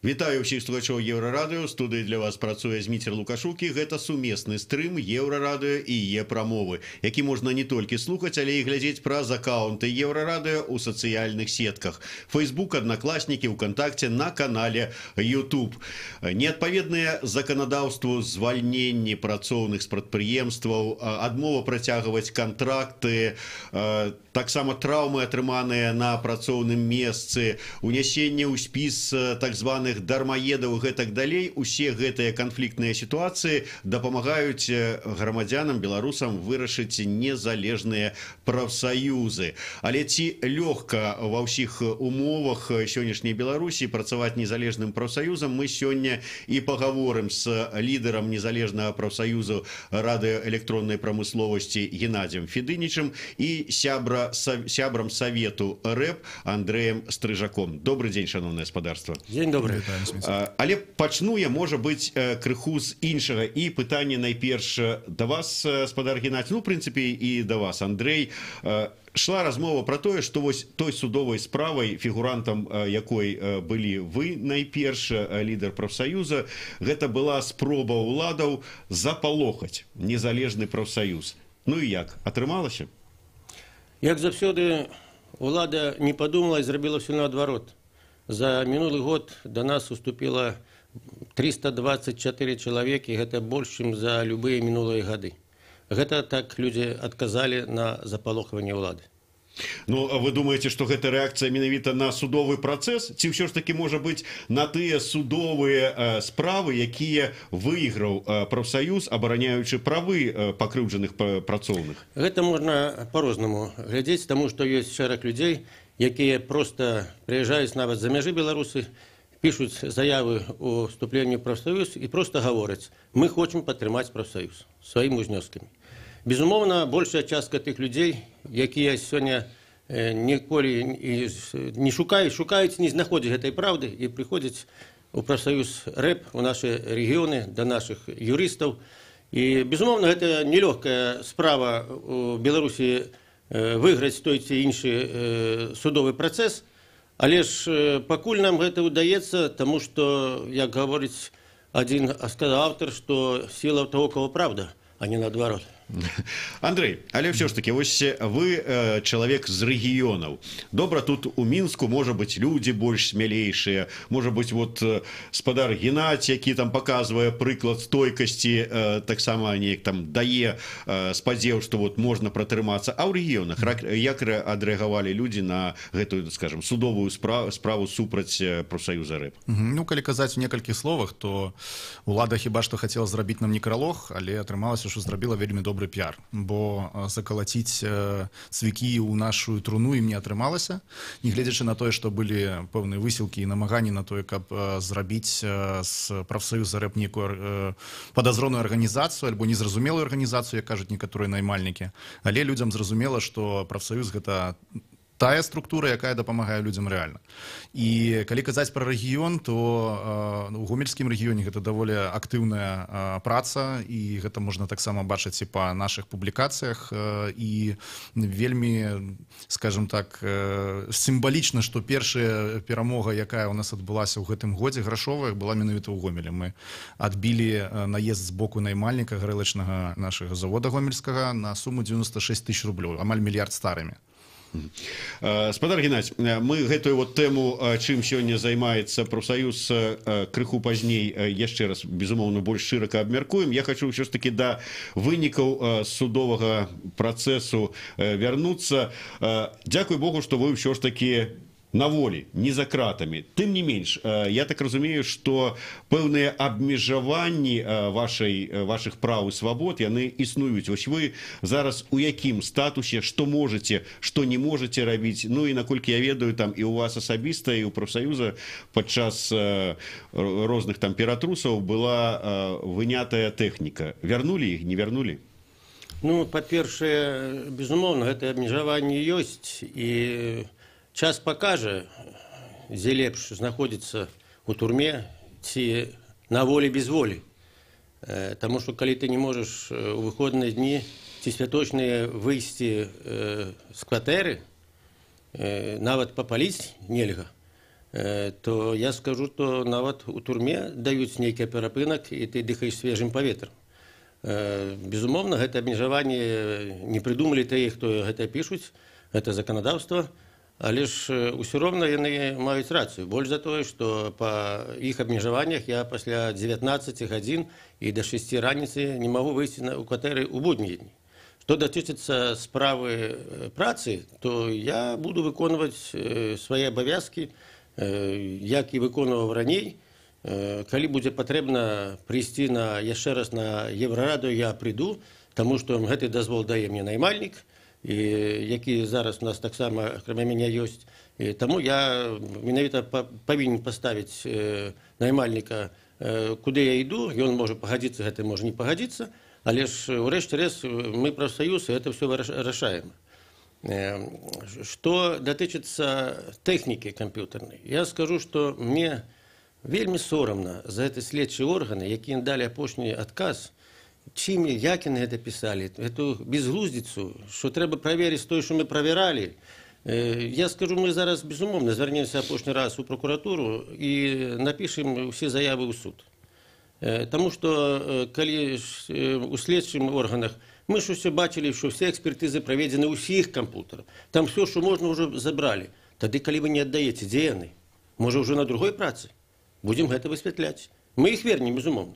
Вітаю ўсіх слухачоў Еўрарадыё. Студыі для вас працуе Зміцер Лукашукі. Гэта сумесны стрым Еўрарадыё і Е-прамовы, які можна не толькі слухаць, але і глядзець праз акаунты Еўрарадыё ў сацыяльных сетках. Facebook, Аднакласнікі, ВКонтакце, на канале YouTube. Неадпаведныя заканадаўству звальненні працоўных з прадпрыемстваў, адмова працягваць кантракты, таксама траўмы, атрыманыя на працоўным месцы, унясенне ў спіс так званых дармаедаў і гэтак далей. Усе гэтыя канфліктныя сітуацыі дапамагаюць грамадзянам, беларусам вырашыць незалежныя прафсаюзы. Але ці лёгка ва ўсіх умовах сённяшняй Беларусі працаваць незалежным прафсаюзам, мы сёння і пагаворым з лідарам незалежнага прафсаюзу радыёэлектроннай прамысловасці Геннадзем Федынічым і сябрам Савету РЭП Андрэем Стрыжаком. Добрый дзень, шановнае спадарства. Дзень добры. Але пачну я, можа быць, крыху з іншага. І пытанне найперш да вас, спадар Геннадзь, ну, в прынцыпе, і да вас, Андрэй. Шла размова про тое, што вось той судовай справай, фігурантам якой былі вы найперш, лідар прафсаюза, гэта была спроба ўладаў запалохаць незалежны прафсаюз. Ну і як? Атрымалася? Як заўсёды, улада не падумала і зрабіла ўсё наадварот. За мінулы год до нас уступіла 324 чалавекі, гэта больш, чым за любыя мінулыя гады. Гэта так людзі адказалі на запалохванне ўлады. Ну, а вы думаете, што гэта рэакцыя менавіта на судовы працэс? Ці ўсё ж таки можа быць на тыя судовыя справы, якія выйграў прафсаюз, абараняючы правы пакрыўджаных працоўных? Гэта можна по-рознаму глядзець, таму што ёсць шэраг людзей, якія проста прыязджаюць нават за мяжы Беларусы, пішуць заявы о вступленні ў прафсаюз і проста гавораць: мы хочам падтрымаць прафсаюз сваімі ўзнёскамі. Безумоўна, большая частка тых людзей, якія сёння ніколі не шукаюць, не знаходзяць гэтай праўды і прыходзяць у прафсаюз РЭП, у нашы рэгіёны, да нашых юрыстаў. І, безумоўна, гэта нелёгкая справа у Беларусі выйграць той ці іншы судовы працэс, але ж пакуль нам гэта ўдаецца, таму што, як гаворыць адзін аўтар, што сіла ў таго, каго праўда, а не наадварот. Андрэй, але ўсё ж таки, вось вы чалавек з рэгіёнаў. Добра, тут у Мінску можа быць людзі больш смялейшыя, можа быць вот спадар Геннадзь, які там паказвае прыклад стойкасці, таксама неяк там дае спадзеў, што вот можна пратрымацца. А ў рэгіёнах як адрэагавалі людзі на гэтую, скажем, судовую справу супраць прафсаюза РЭП? Ну, калі казаць у некалькіх словах, то улада хіба што хацела зрабіць нам некралог, але атрымалася, што зрабіла вельмі добры піар, бо закалаціць цвікі ў нашу труну ім не атрымалася, нягледзячы на тое, што былі пэўныя высілкі і намаганні на тое, каб зрабіць з прафсаюза РЭП нейкую падазроную арганізацыю альбо незразумелую арганізацыю, як кажуць некаторыя наймальнікі. Але людзям зразумела, што прафсаюз гэта тая структура, якая дапамагае людзям рэальна. І калі казаць пра рэгіён, то у гомельскім рэгіёне гэта даволі актыўная праца, і гэта можна таксама бачыць і па нашых публікацыях, і вельмі, скажем так, сімвалічна, што першая перамога, якая ў нас адбылася ў гэтым годзе грашовая, была менавіта ў Гомелі. Мы адбілі наезд з боку наймальніка гарэлачнага нашага завода гомельскага на суму 96 000 рублёў, амаль мільярд старымі. Спадар Геннадзь, мы гэтую вот тэму, чым сёння займаецца прафсаюз, крыху пазней яшчэ раз, безумоўна, больш шырака абмяркуем. Я хочу ўсё ж таки да вынікаў судовага працэсу вярнуцца. Дзякуй Богу, што вы ўсё ж таки на волі, не за кратамі. Тым не менш, я так разумею, што пэўныя абмежаванні вашых праў і свабод, яны існуюць. Вось вы зараз у якім статусе, што можаце, што не можаце рабіць? Ну і наколькі я ведаю, там і у вас асабіста, і ў прафсаюза падчас розных там ператрусаў была вынятая тэхніка. Вярнулі іх, не вярнулі? Ну, па-першае, безумоўна, гэтае абмежаванне ёсць, і час пакажа, дзе лепш знаходзіцца ў турме ці на волі без волі. Таму што калі ты не можаш у выходныя дні ці святочныя выйсці з кватэры, нават папаліць нельга, то я скажу, что нават у турме даюць нейкі перапынак, і ты дыхаеш свежым паветрам. Безумоўна, гэта абмежаванне не придумалі тыя, хто гэта пішуць, гэта заканадаўства, але ж усё роўна яны маюць рацыю. Больш за тое, што па іх абмежаваннях я пасля 19 гадзін і до 6 раніцы не магу выйсці ў кватэры ў будні дні. Што датычыцца справы працы, то я буду выконваць свае абавязкі, як і выконваў раней. Калі будзе патрэбна прыйсці яшчэ раз на Еўрараду, я прыйду, таму што гэты дазвол дае мне наймальнік, які зараз у нас таксама акрамя мяне ёсць. Таму я менавіта павінен паставіць наймальніка, куды я іду, ён можа пагадзіцца, гэта можа не пагадзіцца, але ж урэшце рэшт мы прафсаюз, і гэта ўсё рашаем. Што датычыцца тэхнікі камп'ютарнай, я скажу, што мне вельмі сорамна за гэты следчыя органы, якія далі апошні адказ, чым, як яны гэта пісалі, эту безглуздзіцу, што трэба праверыць тое, што мы правяралі. Я скажу, мы зараз, безумоўна, звярнемся апошні раз у прокуратуру і напішем усе заявы ў суд. Таму што, калі у следчым органах мы ж усе бачылі, што ўсе экспертызы праведзены ўсіх камп'ютарах. Там все, што можна, ўжо забралі. Тады, калі вы не аддаеце, дзе яны? Можа, ўжо на другой працы? Будзем гэта высвятляць. Мы іх вернем, безумоўна.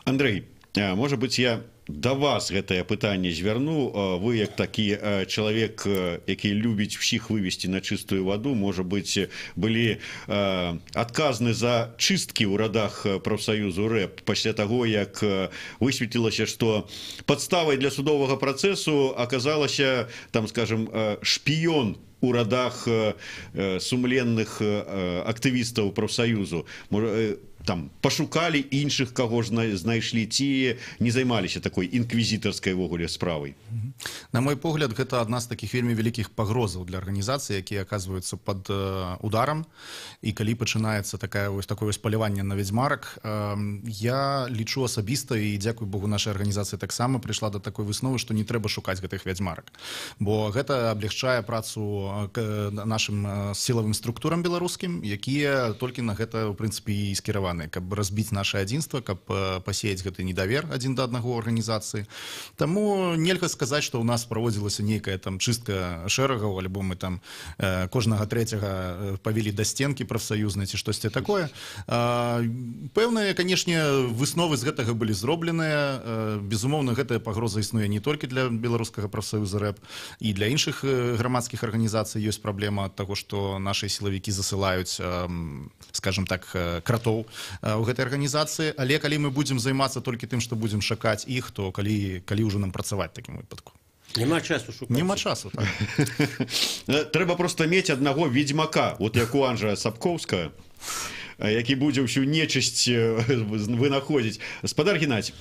Андрэй, можа быць, я да вас гэтае пытанне звярну. Вы, як такі чалавек, які любіць усіх вывесці на чыстую ваду, можа быць, былі адказны за чысткі ў радах прафсаюзу РЭП пасля таго, як высветлілася, што падставай для судовага працэсу аказалася, там, скажем, шпіён у радах сумленных актывістаў прафсаюзу. Там пашукалі іншых, каго ж знайшлі, ці не займаліся такой інквізітарскай вогуле справай? На мой погляд, гэта адна з такіх вельмі вялікіх пагрозаў для арганізацыі, якія аказваюцца пад ударам. І калі пачынаецца такое паляванне на вядзьмарак, я лічу асабіста, і дзякуй Богу, нашай арганізацыі таксама прыйшла да такой высновы, што не трэба шукаць гэтых вядзьмарак. Бо гэта аблягчае працу нашым сілавым структурам беларускім, якія толькі на гэта, у прынцыпе, і скіраваны, каб разбіць наше адзінства, каб пасеяць гэты недавер адзін да аднаго арганізацыі. Таму нельга сказаць, што ў нас праводзілася нейкая там чыстка шэрагаў, альбо мы там кожнага трэцяга павялі да сценкі прафсаюзнай ці штосьці такое. Пэўныя, канешне, высновы з гэтага былі зробленыя. Безумоўна, гэтая пагроза існуе не толькі для беларускага прафсаюза РЭП, і для іншых грамадскіх арганізацый ёсць праблема ад таго, што нашы сілавікі засылаюць, скажем так, кратоў у гэтай арганізацыі, але калі мы будзем займацца толькі тым, што будзем шакаць іх, то калі ўжо нам працаваць такім выпадку? Няма часу шукаць. Няма часу, так. Трэба проста мець аднаго ведзьмака, от як у Анджа Сапкоўская, які будзе ўсю нечысць вынаходзіць. Спадар Геннадзь,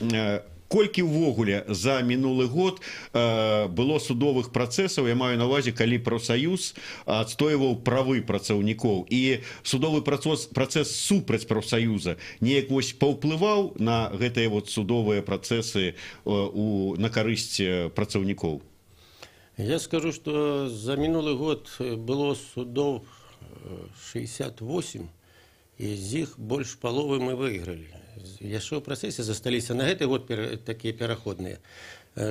колькі ўвогуле за мінулы год было судовых працэсаў, я маю на ўвазе, калі прафсаюз адстойваў правы працаўнікоў, і судовы працэс супраць прафсаюза неяк вось паўплываў на гэтыя вот судовыя працэсы на карысць працаўнікоў? Я скажу, што за мінулы год было судоў 68, і з іх больш паловы мы выйгралі. Яшчэ ў працэсе засталіся на гэты год такія пераходныя.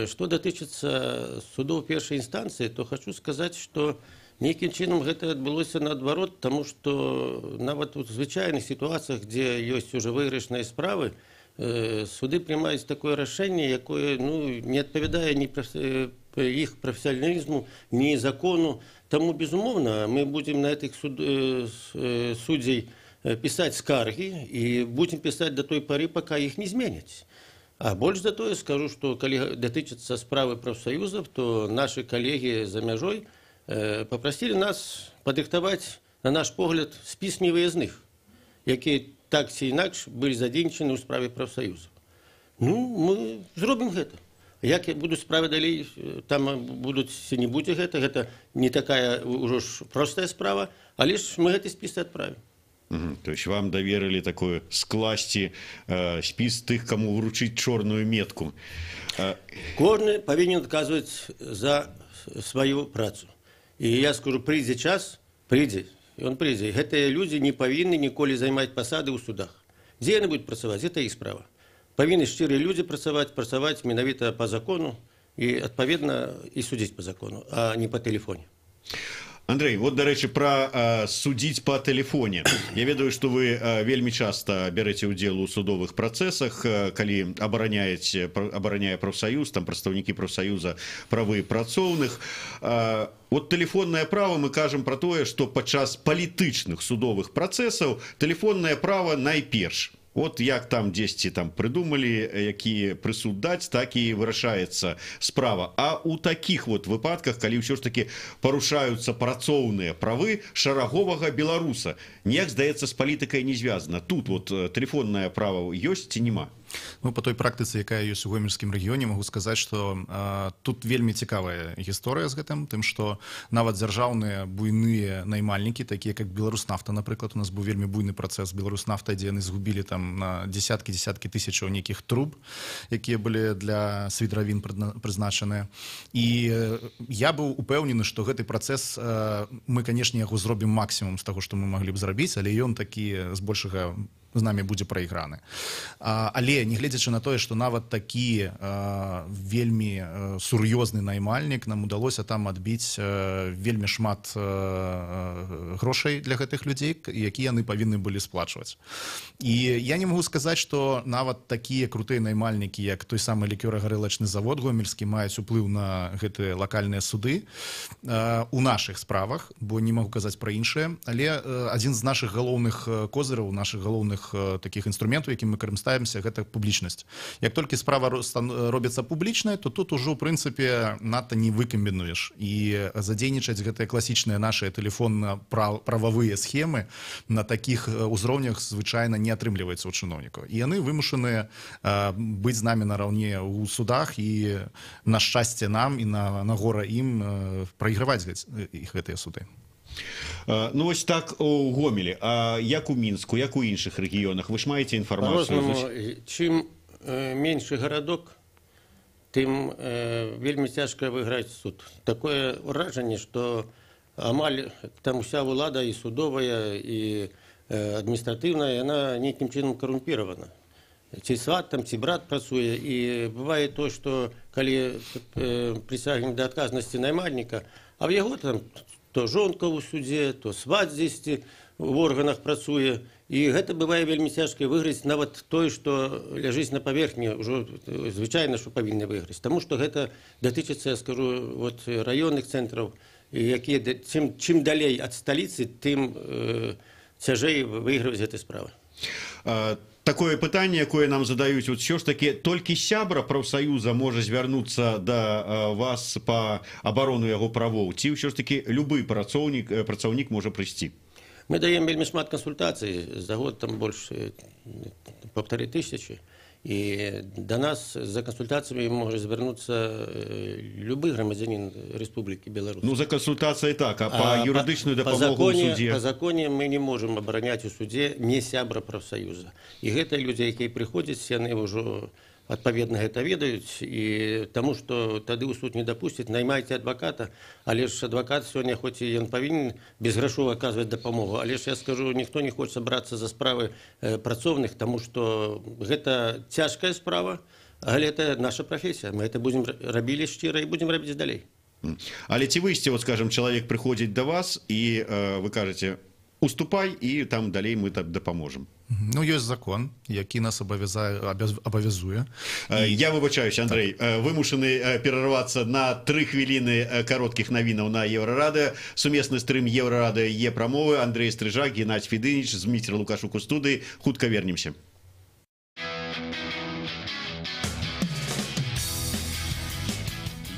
Што датычыцца судоў першай інстанцыі, то хочу сказаць, што нейкім чынам гэта адбылося наадварот, таму што нават у звычайных сітуацыях, дзе ёсць ужо выйгрышныя справы, суды прымаюць такое рашэнне, якое не адпавядае ні іх прафесіяналізму, ні закону. Таму, безумоўна, мы будзем на гэтых суддзей пісаць скаргі і будзем пісаць да той пары, пака іх не зменяць. А больш за тое скажу, што калі датычыцца справы прафсаюзаў, то нашы калегі за мяжой папрасілі нас падрыхтаваць, на наш погляд, спіс невыязных, якія так ці інакш былі задзейнічаны ў справе прафсаюзаў. Мы зробім гэта. Як будуць справы далей, там будуць, ці не будзе гэта, гэта не такая ўжо ж простая справа, але ж мы гэты спіс адправім. То есть вам доверили такое скласти спіс тых, кому вручить чорную метку. Кожны павінен адказваць за сваю працу. І я скажу, прыйдзе час, прыйдзе, ён прыйдзе. Гэтыя людзі не павінны ніколі займаць пасады ў судах. Дзе яны будуць працаваць, гэта іх справа. Павінны шчырыя людзі працаваць менавіта па закону і, адпаведна, і судзіць па закону, а не па тэлефоне. Андрей, вот, дарэчы, пра судзіць па тэлефоне. Я ведаю, што вы вельмі часта бярэце ўдзел у судовых працэсах, калі абараняе прафсаюз, там прадстаўнікі прафсаюза правы працоўных. Вот тэлефоннае права, мы кажам пра тое, што падчас палітычных судовых працэсаў тэлефоннае права найперш. Вот як там дзесьці там прыдумалі, які прысуд даць, так і вырашаецца справа. А ў такіх вот выпадках, калі ўсё ж такі парушаюцца працоўныя правы шараговага беларуса, ніяк, здаецца, з палітыкай не звязана. Тут вот тэлефоннае права ёсць ці няма? Ну, по той практыцы, якая ёсць у гомельскім рэгіёне, магу сказаць, што тут вельмі цікавая гісторыя з гэтым, тым, што нават дзяржаўныя буйныя наймальнікі, такія як Беларуснафта, напрыклад, у нас быў вельмі буйны працэс Беларуснафта, дзе яны згубілі там на дзесяткі тысячаў нейкіх труб, якія былі для свідравін прызначаныя. І я быў упэўнены, што гэты працэс, мы, канешне, яго зробім максімум з таго, што мы маглі б зрабіць, але ён такі збольшага з намі будзе прайграны. Але, нягледзячы на тое, што нават такі вельмі сур'ёзны наймальнік, нам удалося там адбіць вельмі шмат грошай для гэтых людзей, які яны павінны былі сплачваць. І я не магу сказаць, што нават такія крутыя наймальнікі, як той самы лікёра-гарэлачны завод гомельскі, маюць уплыў на гэтыя лакальныя суды у нашых справах, бо не магу казаць пра іншыя, але адзін з нашых галоўных козыраў, нашых галоўных таких інструментаў, якім мы карыстаемся, гэта публічнасць. Як толькі справа робіцца публічная, то тут ужо, ў прынцыпе, надта не выкамбінуеш. І задзейнічаць гэтыя класічныя нашыя тэлефонна-прававыя схемы на такіх узроўнях звычайна не атрымліваецца ў чыноўнікаў. І яны вымушаныя быць з намі нараўне ў судах, і на шчасце нам і на гора ім прайграваць гэтыя суды. Ну, вось так у Гомелі. А як у Мінску, як у іншых рэгіёнах? Вы ж маеце інфармацыю? Чым меншы гарадок, тым вельмі цяжка выйграць суд. Такое ўражанне, што амаль там уся ўлада і судовая, і адміністратыўная, яна нейкім чынам карумпіравана. Ці сват там, ці брат працуе. І бывае то, што калі прысягнем да адказнасці наймальніка, а в яго там то жонка ў судзе, то сват дзесьці в органах працуе. І гэта бывае вельмі цяжка выйграць нават той, што ляжыць на паверхні, ўжо звычайна, што павінны выйграць. Таму што гэта датычыцца, я скажу, вот, раённых цэнтраў, якія чым далей ад сталіцы, тым цяжэй выйграваць гэтай справы. Такое пытанне, якое нам задаюць, вот ўсё ж такі толькі сябра прафсаюза можа звярнуцца да вас па абарону яго правоў, ці ўсё ж такі любы працаўнік можа прыйсці? Мы даем вельмі шмат кансультацый, за год там больш 1500. І да нас за кансультацыямі можа звярнуцца любы грамадзянін Рэспублікі Беларусь. Ну, за кансультацыяй так, а па юрыдычную дапамогу ў судзе? Па законе мы не можам абараняць у судзе не сябра прафсаюза. І гэтыя людзі, якія прыходзяць, яны ўжо адпаведна гэта ведаюць, і таму што тады ў суд не дапусцяць, наймайце адваката, але ж адвакат сёння, хоць і ён павінен безграшова аказваць дапамогу, але ж я скажу, ніхто не хоча брацца за справы працоўных, таму што гэта цяжкая справа, але гэта наша прафесія. Мы гэта будзем рабілі шчыра і будзем рабіць далей. Але ці выйсце, вот скажем, чалавек прыходзіць да вас, і вы кажаце, уступай, і там далей мы дапаможам. Ну, ёсць закон, які нас абавязуе. Я выбачаюсь, Андрей, вымушаны перарвацца на 3 хвіліны кароткіх навінаў на Еўрарадыё. Сумесны стрым Еўрарадыё Е прамовы. Андрей Стрыжак, Геннадзь Федыніч, Зміцер Лукашук у студыі. Хутка вернемся.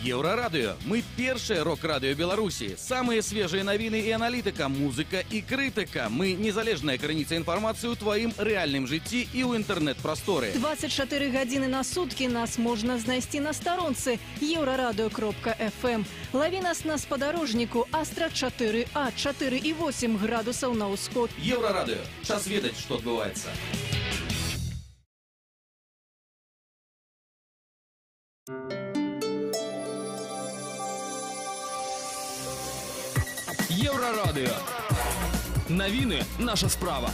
Еўрарадыё. Мы першае рок-радыё Беларусі. Самыя свежыя навіны і аналітыка, музыка і крытыка. Мы незалежная крыніца інфармацыі ў тваім рэальным жыцці і ў інтэрнэт-прасторы. 24 гадзіны на суткі нас можна знайсці на старонцы euradio.fm. Лаві нас на спадарожніку Астра 4А, 4,8 градусаў на ўсход. Еўрарадыё. Час ведаць, што адбываецца. Еўрарадыё. Навіны – наша справа.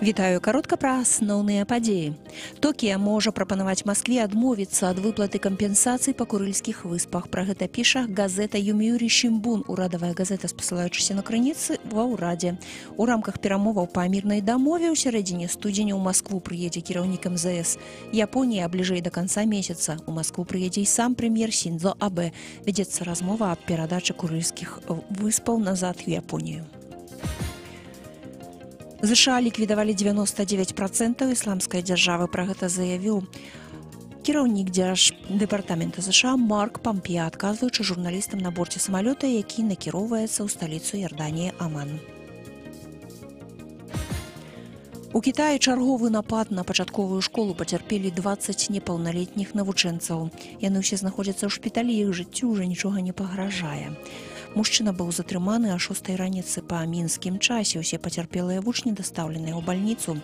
Вітаю, каротка пра асноўныя падзеі. Токія можа прапанаваць Маскве адмовіцца ад выплаты кампенсацый па Курыльскіх выспах. Пра гэта піша газета «Юміюрі Шимбун», урадавая газета, спасылаючыся на крыніцы ва ўрадзе. У рамках перамоваў па мірнай дамове ў сярэдзіне студзеня ў Маскву прыедзе кіраўнік МЗС Японіі, а бліжэй да канца месяца у Маскву прыедзе і сам прэм'ер Синдзо Абэ. Вядзецца размова аб перадачы Курыльскіх выспаў назад у Японію. ЗША ліквідавалі 99% ісламскай дзяржавы. Пра гэта заявіў кіраўнік Дзярждэпартамента ЗША Марк Помпео, адказваючы журналістам на борце самалёта, які накіроўваецца ў сталіцу Ярданіі Аман. У Кітаі чарговы напад на пачатковую школу пацярпелі 20 непаўналетніх навучэнцаў. Яны ўсе знаходзяцца ў шпіталі, іх жыццю ўжо нічога не пагражае. Мужчына быў затрыманы а 6 раніцы па мінскім часе. Усе пацярпелыя вучні дастаўленыя ў бальніцу.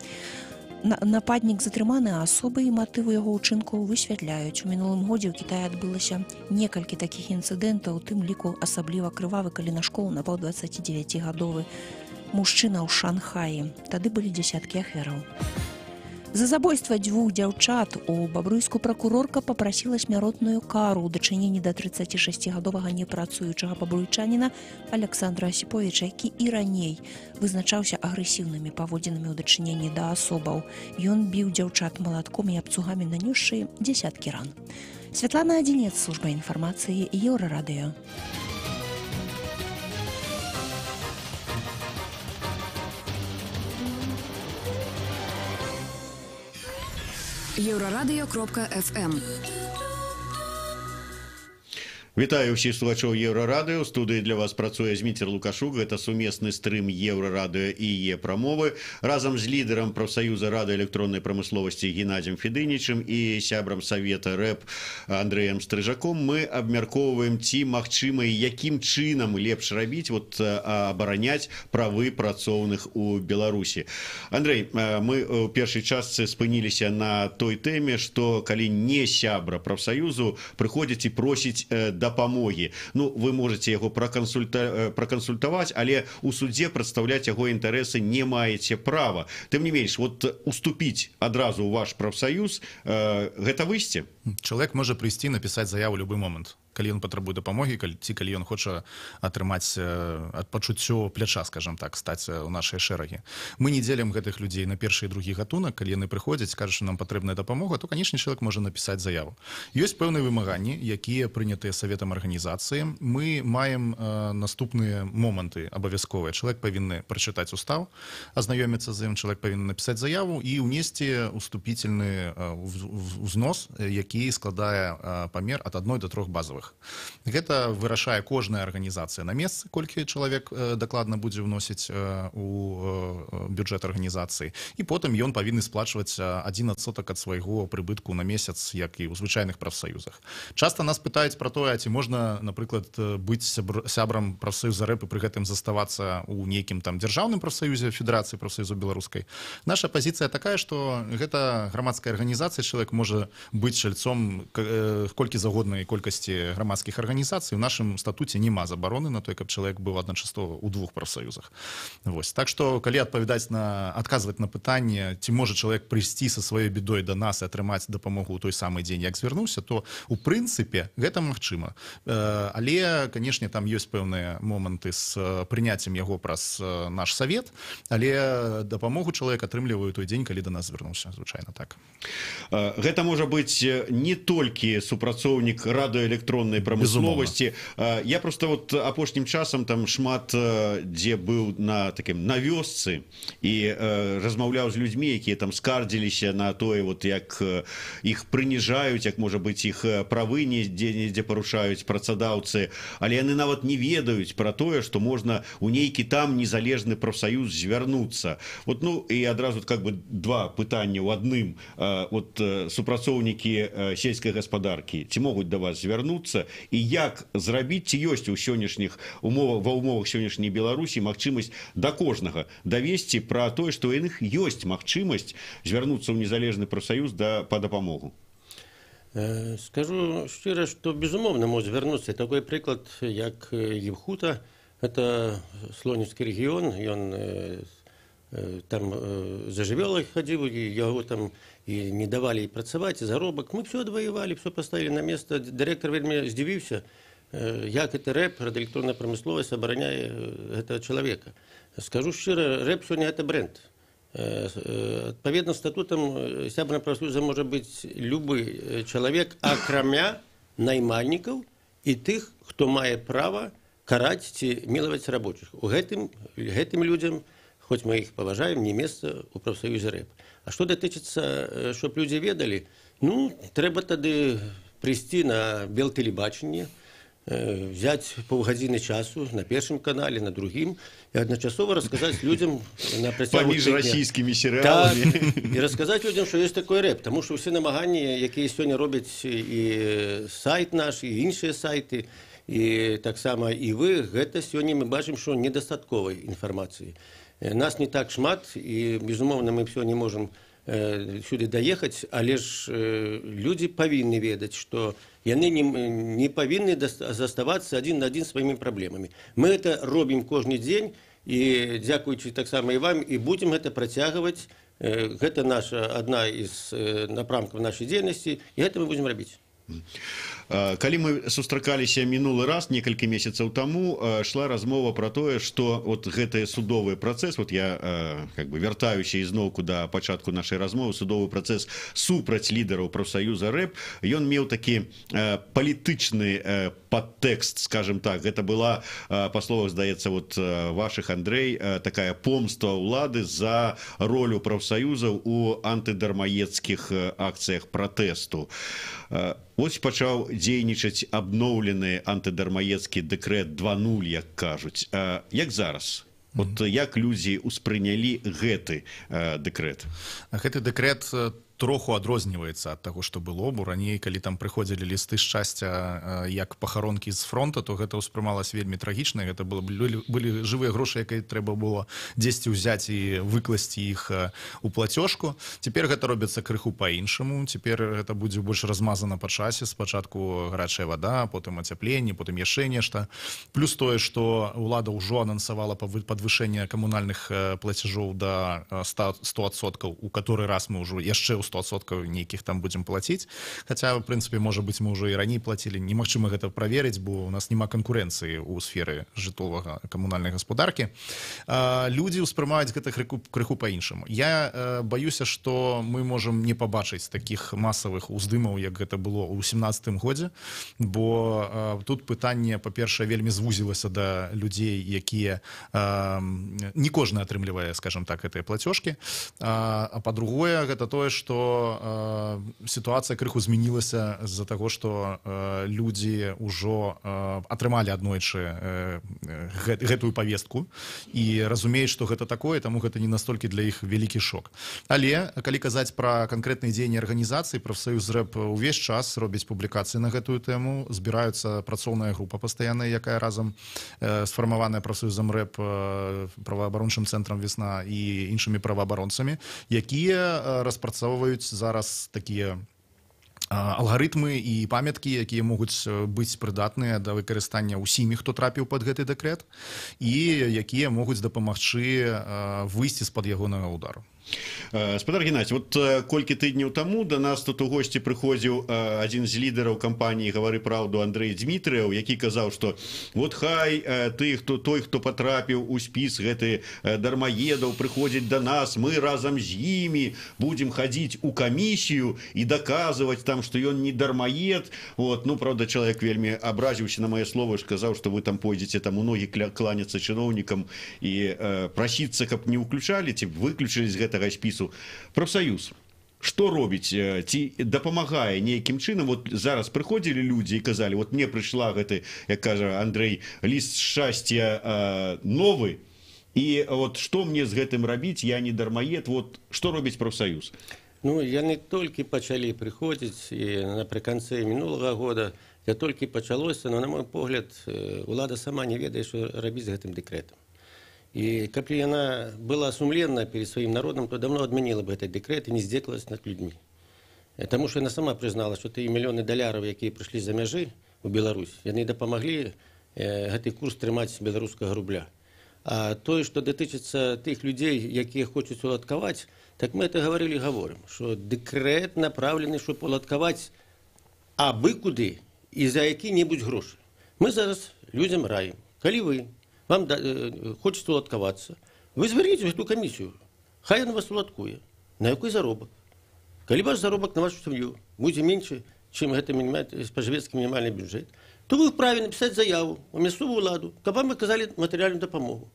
Нападнік затрыманы, а асобы і матывы яго ўчынкаў высвятляюць. У мінулым годзе ў Кітаі адбылася некалькі такіх інцыдэнтаў, у тым ліку асабліва крывавы, калі на школу напаў 29-гадовы мужчына ў Шанхаі. Тады былі дзесяткі ахвяраў. За забойства 2 дзяўчат у Бабруйску пракурорка папрасіла смяротную кару ў дачыненні да 36-гадовага непрацуючага бабруйчаніна Александра Асіповіча, які і раней вызначаўся агрэсіўнымі паводзінамі ў дачыненні да асобаў. Ён біў дзяўчат малатком і абцугамі, нанёсшы дзесяткі ран. Святлана Адзінец, служба інфармацыі, Еўрарадыё. Еўрарадыё.фм. Вітаю ўсіх слухачоў Еўрарадыё. У студыі для вас працуе Зміцер Лукашук. Гэта сумесны стрым Еўрарадыё і Е-прамовы. Разам з лідарам прафсаюза радыёэлектроннай прамысловасці Геннадзем Федынічым і сябрам Савета РЭП Андрэем Стрыжаком мы абмяркоўваем, ці магчыма і якім чынам лепш рабіць, абараняць правы працоўных у Беларусі. Андрэй, мы ў першай частцы спыніліся на той тэме, што калі не сябра прафсаюзу прыходзіць і просіць дапамогі. Ну, вы можете яго пракансультаваць, але у судзе прадстаўляць яго інтарэсы не маеце права. Тым не менш, вот уступіць адразу ў ваш прафсаюз, гэта выйсце? Чалавек можа прыйсці напісаць заяву любы момант, калі ён патрабуе дапамогі, ці калі ён хоча атрымаць пачуццё пляча, скажем так, стаць у нашай шэрагі. Мы не дзелім гэтых людзей на першы і другі гатунак. Калі яны прыходзяць, кажуць, што нам патрэбная дапамога, то, канечне, чалавек можа напісаць заяву. Ёсць пэўныя вымаганні, якія прынятыя саветам арганізацыі. Мы маем наступныя моманты абавязковыя. Чалавек павінны прачытаць устав, азнаёміцца з ім, чалавек павінны напісаць заяву і ўнесці уступительны ўзнос, які складае памер ад 1 до 3 базавых. Гэта вырашае кожная арганізацыя на месцы, колькі чалавек дакладна будзе вносіць у бюджэт арганізацыі. І потым ён павінны сплачваць 1% ад свайго прыбытку на месяц, як і ў звычайных прафсаюзах. Часта нас пытаюць пра тое, ці можна, напрыклад, быць сябрам прафсаюза РЭП і пры гэтым заставацца ў нейкім там дзяржаўным прафсаюзе, Федэрацыі прафсаюзаў беларускай. Наша пазіцыя такая, што гэта грамадская арганізацыя, чалавек можа быць чальцом колькі загоднай колькасці грамадскіх арганізацый. У нашым статуце няма забароны на той, каб чалавек быў адначасова ў 2 прафсаюзах. Вось. Так што, калі адказваць на пытанне, ці можа чалавек прыйсці са сваёй бедой да нас і атрымаць дапамогу ў той самы дзень, як звярнуўся, то у прынцыпе гэта магчыма. Але, канешне, там ёсць пэўныя моманты з прыняццем яго праз наш савет, але дапамогу чалавек атрымлівае той дзень, калі да нас звярнуўся, звычайна так. Гэта можа быць не толькі супрацоўнік радыёэлектроннай прамысловасці. Я просто вот апошнім часам там шмат дзе быў на вёсцы і размаўляў з людзьмі, якія там скардзіліся на тое, вот як іх прыніжаюць, як можа быць іх правы недзе парушаюць працадаўцы, але яны нават не ведаюць пра тое, што можна у нейкі там незалежны прафсаюз звярнуцца. Вот, ну і адразу как бы два пытання ў адным. Вот супрацоўнікі сельскай гаспадаркі ці могуць да вас звярнуцца, і як зрабіць, ці ёсць у сённяшніх умовах, ва ўмовах сённяшняй Беларусі магчымасць да кожнага давесці пра тое, што у іх ёсць магчымасць звярнуцца ў незалежны прафсаюз па дапамогу. Скажу щиро, что безумовно может вернуться такой приклад, як Евхута. Это Слонівський регіон, і он там за жывёлай хадзіў, і яго там і не давалі і працаваць, і заробак. Мы все адваявалі, все поставили на место. Директор вельмі здзівіўся, як это рэп, радыэлектронная прамысловасць абараняе гэтага чалавека. Скажу шчыра, рэп сёння это бренд. Адпаведна статутам сябрам прафсаюза можа быць любы чалавек, акрамя наймальнікаў і тых, хто мае права караць ці мілаваць рабочых. У гэтым людзям, хоць мы іх паважаем, не месца ў прафсаюзе рэп. А што датычыцца, чтоб людзі ведалі, ну, трэба тады прыйсці на белтэлебачанне, взять паўгадзіны часу на першым канале, на другім, і адначасова расказаць людзям на працягу паміж расійскімі серыяламі. Так, і расказаць людзям, што ёсць такой рэп, таму што ўсе намаганні, якія сёння робяць і сайт наш, і іншыя сайты, і таксама і вы, гэта сёння мы бачым, што недастатковай інфармацыі. Нас не так шмат, і, безумоўна, мы сёння можам сюды даехаць, але ж людзі павінны ведаць, што яны не павінны заставацца адзін на адзін сваімі праблемамі. Мы это робім кожны дзень, і дзякуючы таксама і вам, і будзем гэта працягваць. Гэта наша адна з напрамкаў нашай дзейнасці, і гэта мы будзем рабіць. Калі мы сустракаліся мінулы раз некалькі месяцаў таму, шла размова про тое, што вот гэты судовы працэс, вот я как бы вяртаюся ізноўку да пачатку нашай размовы, судовы працэс супраць лідараў прафсаюза рэп, ён меў такі палітычны падтэкст, скажем так. Гэта была, па словах, здаецца, вот вашых, Андрэй, такая помста ўлады за ролю прафсаюзаў у антыдармаедскіх акцыях пратэсту. Вось пачаў дзейнічаць абноўлены антыдармаедскі дэкрэт 2.0, як кажуць. Як зараз? Вот як людзі ўспрынялі гэты дэкрэт? Гэты дэкрэт троху адрозніваецца ад таго, што было, бо раней, калі там прыходзілі лісты шчасця як пахаронкі з фронта, то гэта ўспрымалася вельмі трагічна. Гэта былі жывыя грошы, якія трэба было дзесьці ўзяць і выкласці іх у плацёжку. Цяпер гэта робіцца крыху па-іншаму. Цяпер гэта будзе больш размазана па часе. Спачатку гарачая вада, потым ацяпленне, потым яшчэ нешта. Плюс тое, што ўлада ўжо анансавала падвышэнне камунальных плацяжоў да 100%, у каторы раз мы ўжо яшчэ ў 100% нейкіх там будзем плаціць. Хаця, в прынцыпе, можа быць, мы ўжо і раней плацілі. Немагчыма гэта праверыць, бо у нас няма канкурэнцыі ў сферы жытловага камунальнай гаспадаркі. Людзі ўспрымаюць гэта крыху па-іншаму. Я баюся, што мы можам не пабачыць такіх масавых уздымаў, як гэта было ў 17-м годзе, бо тут пытанне, па-першае, вельмі звузілася да людзей, якія не кожны атрымлівае, скажем так, гэтыя плацёжкі. А па-другое, гэта тое, што сітуацыя крыху змянілася з-за таго, што людзі ўжо атрымалі аднойчы гэтую павестку і разумеюць, што гэта такое, таму гэта не настолькі для іх вялікі шок. Але, калі казаць пра канкрэтныя дзеянні арганізацыі, прафсаюз рэп увесь час робіць публікацыі на гэтую тэму, збіраюцца працоўная група пастаянная, якая разам сфармаваная прафсаюзам рэп, праваабарончым цэнтрам «Весна» і іншымі праваабаронцамі, якія распрацоўваюць зараз такія алгарытмы і памяткі, якія могуць быць прыдатныя да выкарыстання ўсімі, хто трапіў пад гэты дэкрэт, і якія могуць дапамагчы выйсці з-пад ягонага ўдару. Спадар Геннадзій, вот колькі тыдняў таму да нас тут у госці прыходзіў адзін з лідараў кампаніі «Гавары праўду» Андрэй Дзмітрыяў, які казаў, што вот хай той, хто патрапіў у спіс гэты дармаедаў, прыходзіць да нас, мы разам з імі будзем хадзіць у камісію і даказваць там, што ён не дармаед. Вот. Ну, правда, чалавек вельмі абразіўся на мае словы, сказаў, што вы там пойдзеце там у ногі кланяцца чыноўнікам і прасіцца, каб не ўключалі ці выключылі з гэтага спісу. Прафсаюз што робіць? Ці дапамагае нейкім чынам? Вот зараз прыходзілі людзі і казалі, вот мне прыйшла гэты, як кажа Андрэй, ліст шчасця новы, і вот што мне з гэтым рабіць? Я не дармаед. Вот што робіць прафсаюз? Ну, яны толькі пачалі прыходзіць, і напрыканцы мінулага года я толькі пачалося, но, на мой погляд, улада сама не ведае, што рабіць з гэтым дэкрэтам. И каб яна была сумленна перед своим народом, то давно отменила бы этот декрет и не здзекалась над людьми. Таму што яна сама прызнала, што тыя мільёны даляраў, якія прыйшлі за мяжы ў Беларусь, яны дапамаглі гэты курс трымаць беларускага рубля. А тое, што датычыцца тых людзей, якія хочуць уладкаваць, так мы это гаварылі і гаворым, што дэкрэт направлены, щоб уладкаваць абы куды і за які-небудзь грошы. Мы зараз людзям раім. Калі вы, вам хочаце уладкавацца, вы звярніце гэту камісію. Хай яна вас уладкуе. На якой заробак? Калі ваш заробак на вашу сям'ю будзе меншы, чым гэта спажывецкі мінімальны бюджэт, то вы вправе напісаць заяву ў мясцовую ўладу, каб вам аказалі матэрыяльную дапамогу.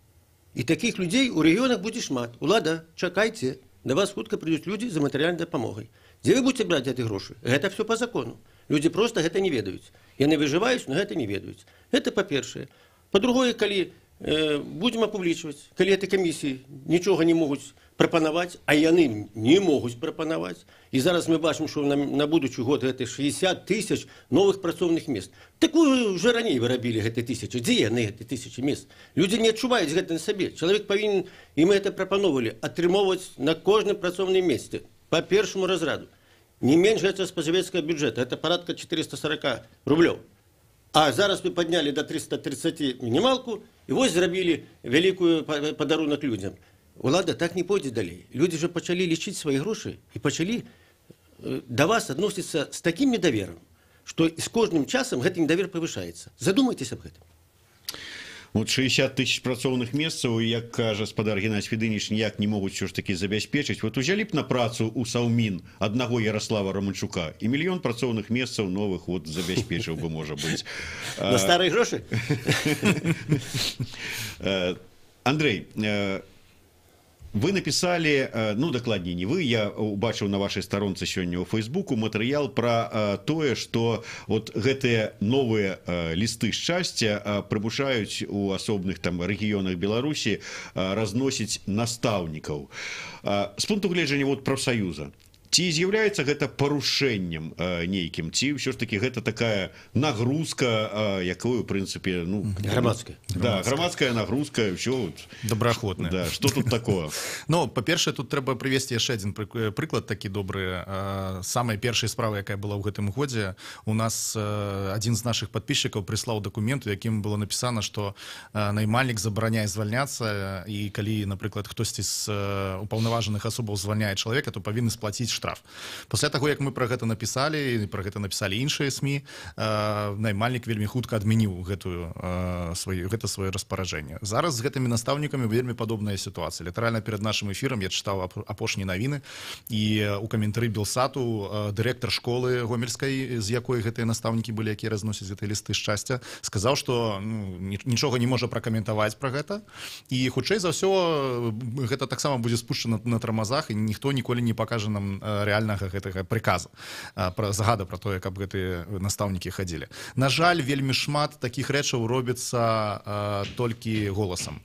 І такіх людзей у рэгіёнах будзе шмат. Улада, чакайце, да вас хутка прыйдуць людзі за матэрыяльнай дапамогай. Дзе вы будзеце браць гэты грошы? Гэта все па закону. Людзі проста гэта не ведаюць. Яны выжываюць, но гэта не ведаюць. Гэта па-першае. Па-другое, калі будзем апублічваць, калі гэтай камісіі нічога не могуць прапанаваць, а яны не могуць прапанаваць. І зараз мы бачым, што на будучы год гэта 60 000 новых працоўных мест. Такую вже раней вы рабілі гэты 1000. Дзе яны гэты 1000 мест? Людзі не адчуваюць гэта на сабе. Чалавек павінен, і мы гэта прапановвалі, атрымоўваць на кожным працоўным месцы по першаму разраду. Не менш гэта спажывецкага бюджэта, это парадка 440 рублёў. А зараз мы паднялі до 330 мінімалку, і вось зрабілі вялікую падарунак людзям. Улада так не пойдзе далей. Людзі же пачалі лічыць свае грошы і пачалі да вас адносіцца з такім недаверам, што з кожным часам гэты недавер павышаецца. Задумайтеся аб гэтым. Вот 60 000 працоўных месцаў, як кажа гаспадар Геннадзь Федыніч, ніяк не могуць ўсё ж такі забяспечыць. Вот узялі б на працу ў Саўмін аднаго Ярослава Романчука, і мільён працоўных месцаў новых вот забяспечыў бы, можа быць. На старыя грошы? Андрей, вы написали, ну, дакладней не вы, я убачыў на вашай старонцы сёння ў Фейсбуку матэрыял пра тое, што вот гэтыя новыя лісты шчасця прымушаюць у асобных там рэгіёнах Беларусі разносіць настаўнікаў. З пункту гледжання вот прафсаюза, ці з'яўляецца гэта парушэннем нейкім, ці ўсё ж такі гэта такая нагрузка, якую, в прынцыпе, ну... Грамадская. Да, грамадская нагрузка, ўсё... Добраахвотная. Да, што тут такое? Ну, па-першае, тут трэба прывесці яшчэ адзін прыклад такі добры. Самая першая справа, якая была ў гэтым годзе, у нас адзін з нашых падпісчыкаў прыслаў дакумент, у якім было напісана, што наймальнік забараняе звальняцца, і калі, напрыклад, хтосьці з упаўнаважаных асобаў звальняе чалавека, то павінны сплаціць штраф. Пасля таго, як мы пра гэта напісалі, і пра гэта напісалі іншыя СМІ, наймальнік вельмі хутка адмяніў гэта сваё распараджэнне. Зараз з гэтымі настаўнікамі вельмі падобная сітуацыя. Літаральна перад нашым эфірам я чытаў апошнія навіны, і у каментары Белсату дырэктар школы гомельскай, з якой гэтыя настаўнікі былі, якія разносяць гэтыя лісты шчасця, сказаў, што нічога не можа пракаментаваць пра гэта, і хутчэй за ўсё гэта таксама будзе спушчана на тармазах, і ніхто ніколі не пакажа нам рэальнага гэтага прыказа, загада пра тое, каб гэтыя настаўнікі хадзілі. На жаль, вельмі шмат такіх рэчаў робіцца толькі голасам,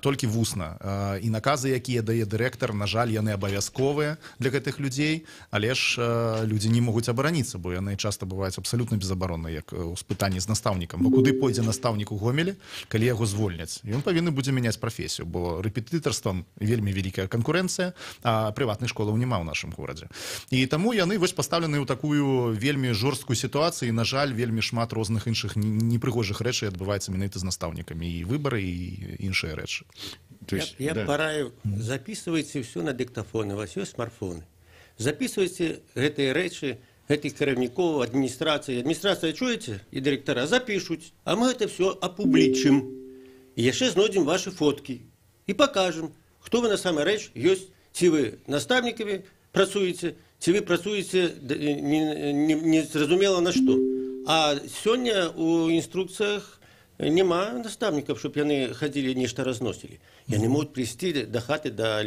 толькі вусна. І наказы, якія дае дырэктар, на жаль, яны абавязковыя для гэтых людзей, але ж людзі не могуць абараніцца, бо яны часта бываюць абсалютна безабаронныя, як у спытанні з настаўнікам. Бо куды пойдзе настаўнік у Гомелі, калі яго звольняць? Ён павінны будзе мяняць прафесію, бо рэпетытарствам вельмі вялікая канкурэнцыя, а прыватных школаў няма ў нашым горадзе. І таму яны вось пастаўлены ў такую вельмі жорсткую сітуацыю, і, на жаль, вельмі шмат розных іншых непрыгожых рэчай адбываецца менавіта з настаўнікамі, і выбары, і іншыя рэчы. Я параю, записывайте все на диктофоны, у вас есть смартфоны. Записывайте гэтыя рэчы, гэтых кіраўнікоў, адміністрацыі. Адміністрацыя, чуеце? І дырэктара запішуць, а мы гэта все апублічым. І яшчэ знойдзем ваши фоткі і пакажем, хто вы на самай рэч ёсць, ці вы настаўнікамі працуеце, ці вы працуеце незразумела на што. А сёння у інструкцыях няма настаўнікаў, щоб яны хадзілі нешта разносілі. Яны могуць прыйсці да хаты, да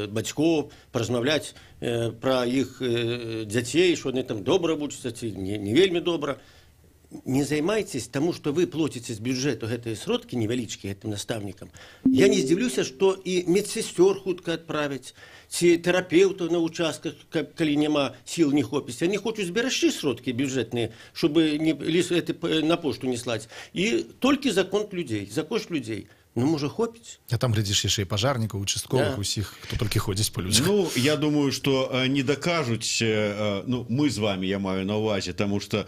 бацькоў, паразмаўляць пра іх дзяцей, што яны там добра вучацца, ці не вельмі добра. Не займайтесь тому, что вы платите с бюджета гэтыя сродкі невялічкія гэтым настаўнікам. Я не здзіўлюся, што і медсестёр хутка адправяць, ці тэрапеўтаў на участках, калі няма сіл, не хопіць. Яны хочуць зберагчы сродкі бюджэтныя, щоб на пошту не слаць. І толькі за конт людзей, за кошт людзей. Ну, можа, хопіць? А там, глядзіш, яшчэ і пажарнікаў, участковых, Да. усіх, хто толькі ходзіць па людзях. Ну, я думаю, что не докажуть, ну, мы с вами, я маю на увазе, потому что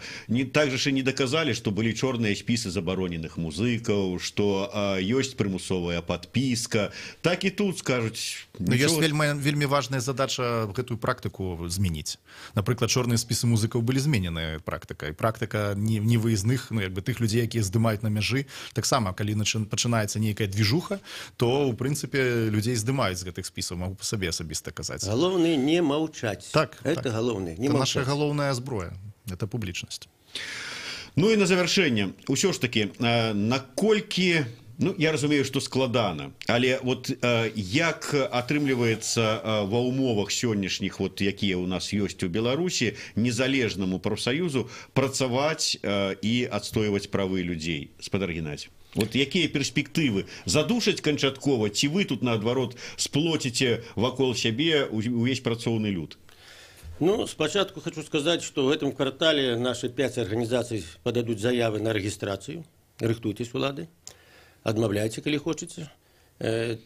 так же и не доказали, что были черные списы забороненных музыков, что есть примусовая подписка. Так и тут скажут. Ну, ёсць вельмі важная задача гэтую практыку змяніць. Напрыклад, чорныя спісы музыкаў былі зменены практыкай. Практыка не выездных, ну, як бы тых людзей, якія здымаюць на мяжы. Таксама, калі пачынаецца нейкая движуха, то, у прынцыпе, людзей здымаюць з гэтых спісаў, магу па сабе асабіста казаць. Галоўнае не маўчаць. Так, это так. галоўнае, не Это маўчаць. наша галоўная зброя, это публічнасць. Ну і на завяршэнне, ўсё ж такі, наколькі, ну, я разумею, што складана, але вот як атрымліваецца ва ўмовах сённяшніх, вот, якія ў нас ёсць у Беларусі, незалежнаму прафсаюзу працаваць і адстойваць правы людзей? Спадар Геннадзь, вот якія перспектывы? Задушаць канчаткова, ці вы тут, наадварот, сплоціце вакол сябе увесь працоўны люд? Ну, спачатку хочу сказаць, што ў гэтым квартале наши 5 арганізацый пададуць заявы на рэгістрацыю. Рыхтуйтесь, улады, адмаўляйце, калі хочаце.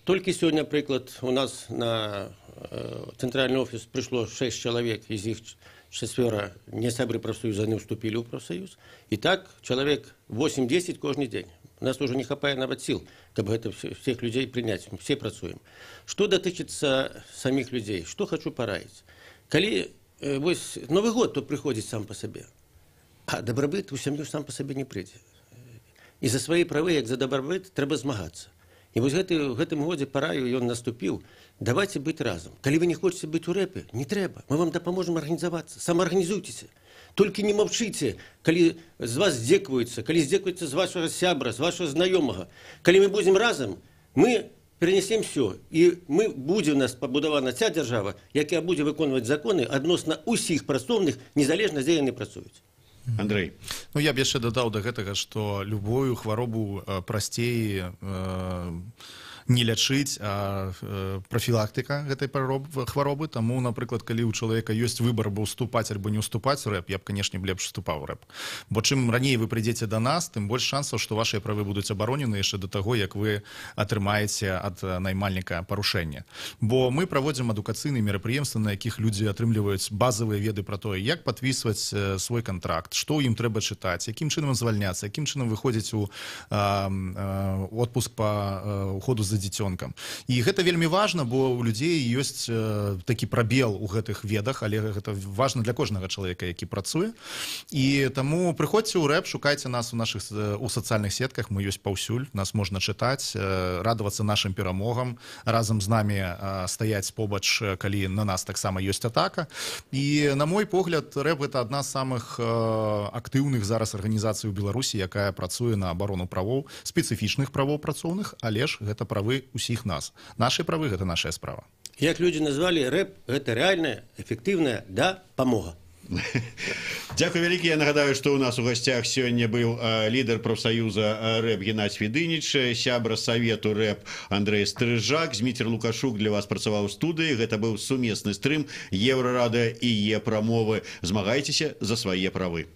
Толькі сёння, прыклад, у нас на цэнтральны офіс прыйшло 6 чалавек, з іх 4 не сябры прафсаюза, яны ўступілі ў прафсаюз. І так, чалавек 8-10 кожны дзень. У нас уже не хапае нават сіл, каб гэта всех людзей прыняць. Все працуем. Што датычыцца саміх людзей? Што хочу параіць? Калі вось Новы год, то прыходзіць сам па сабе. А дабрабыт у сям'ю сам па сабе не прыйдзе. І за свае правы, як за дабрабыт, трэба змагацца. І вось гэтым годзе параю ён наступіў. Давайте быць разам. Калі вы не хочаце быць у рэпе, не трэба. Мы вам дапаможам арганізавацца. Самаарганізуйцеся. Толькі не маўчыце, калі з вас здзекваюцца, калі здзекваюцца з вашага сябра, з вашага знаёмага. Калі мы будзем разам, мы перенесем все. І будзе у нас пабудавана ця дзяржава, якая будзе выконваць законы адносна ўсіх працоўных, незалежна, дзе яны працуюць. Андрей. Ну, я б яшчэ дадаў да гэтага, што любую хваробу прасцей не лячыць, а прафілактыка гэтай хваробы. Таму, напрыклад, калі ў чалавека ёсць выбар, бо ўступаць альбо не ўступаць у рэп, я б, канешне, лепш уступаў у рэп. Бо чым раней вы прыйдзеце да нас, тым больш шансаў, што вашыя правы будуць абаронены яшчэ да таго, як вы атрымаеце ад наймальніка парушэнне. Бо мы праводзім адукацыйныя мерапрыемствы, на якіх людзі атрымліваюць базавыя веды пра тое, як падпісваць свой кантракт, што ім трэба чытаць, якім чынам звальняцца, якім чынам выходзіць у отпуск па уходу за дзіцёнкам. І гэта вельмі важна, бо у людзей ёсць такі прабел у гэтых ведах, але гэта важна для кожнага чалавека, які працуе. І таму прыходзьце ў рэп, шукайце нас у сацыяльных сетках, мы ёсць паўсюль, нас можна чытаць, радавацца нашым перамогам, разам з намі стаяць побач, калі на нас таксама ёсць атака. І, на мой погляд, рэп — гэта адна з самых актыўных зараз арганізацый у Беларусі, якая працуе на абарону правоў, спецыфічных правоў працоўных, але ж гэта правы усіх нас. Нашы правы — гэта нашая справа. Як людзі назвалі, рэп — гэта рэальная, эфектыўная дапамога. Дзякуй вялікі. Я нагадаю, што ў нас у гасцях сёння быў лідар прафсаюза рэп Геннадзь Федыніч, сябра савету рэп Андрэй Стрыжак, Зміцер Лукашук для вас працаваў у студыі. Гэта быў сумесны стрым Еўрарадыё і Е-прамовы. Змагайцеся за свае правы.